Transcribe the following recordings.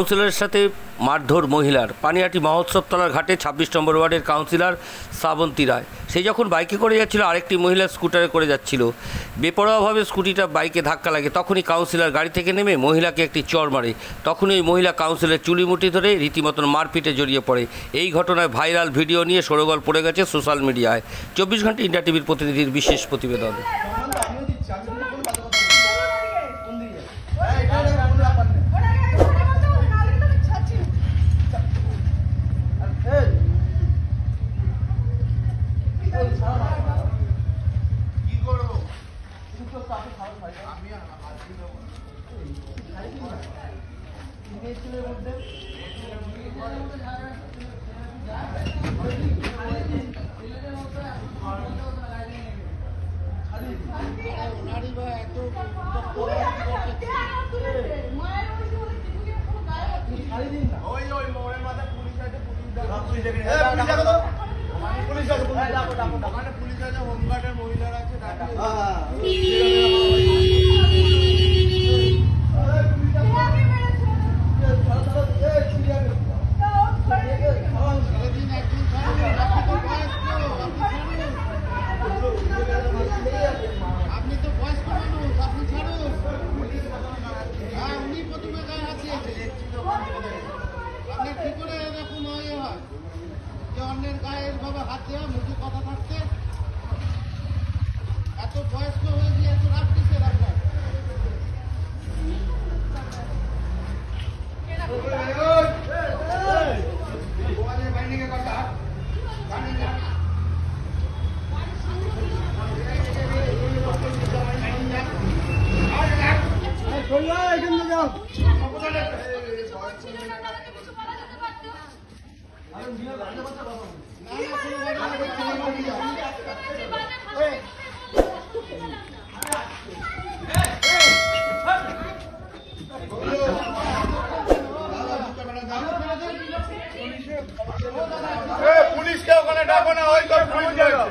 কাউন্সিলরের সাথে মারধর মহিলার। পানিহাটি মহোৎসবতলার ঘাটে ২৬ নম্বর ওয়ার্ডের কাউন্সিলর শ্রাবন্তী রায়, সে যখন বাইকে করে যাচ্ছিল, আরেকটি মহিলা স্কুটারে করে যাচ্ছিল। বেপরোয়াভাবে স্কুটিটা বাইকে ধাক্কা লাগে। তখনই কাউন্সিলর গাড়ি থেকে নেমে মহিলাকে একটি চড় মারে। তখনই ওই মহিলা কাউন্সিলরের চুলিমুটি ধরে রীতিমতন মারপিটে জড়িয়ে পড়ে। এই ঘটনায় ভাইরাল ভিডিও নিয়ে শোরগোল পড়ে গেছে সোশ্যাল মিডিয়ায়। ২৪ ঘন্টা ইন্ডিয়া টিভির প্রতিনিধির বিশেষ প্রতিবেদন। অন্যের গায়ের ভাবে হাত দেওয়া মুখে কথা থাকতে এত বয়স্ক হয়ে গিয়ে এত রাগ কিসের আপনার? পুলিশকে ওখানে ডাকো না, ওই তো পুলিশ ডাকো,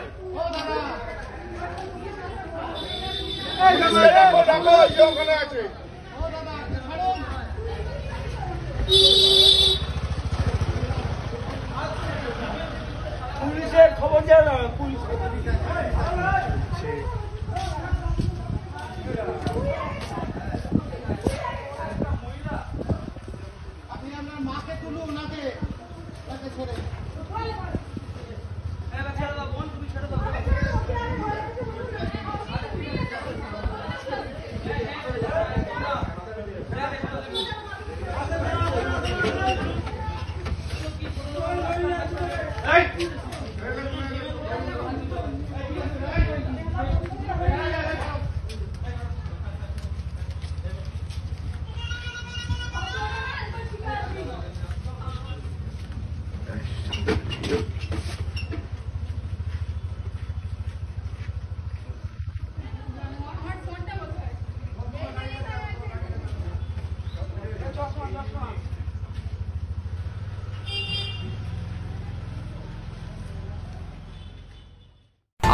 ওখানে আছে। পুলিশের খবর দেয় না, পুলিশ আপনি আপনার মাকে তুলুন, নাকে ছেড়ে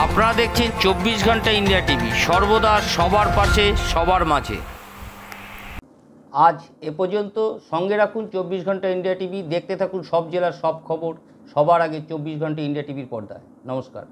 আপনারা দেখছেন ২৪ ঘন্টা ইন্ডিয়া টিভি, সর্বদা সবার পাশে, সবার মাঝে। আজ এ পর্যন্ত। সঙ্গে রাখুন ২৪ ঘন্টা ইন্ডিয়া টিভি। দেখতে থাকুন সব জেলার সব খবর সবার আগে ২৪ ঘন্টা ইন্ডিয়া টিভির পর্দায়। নমস্কার।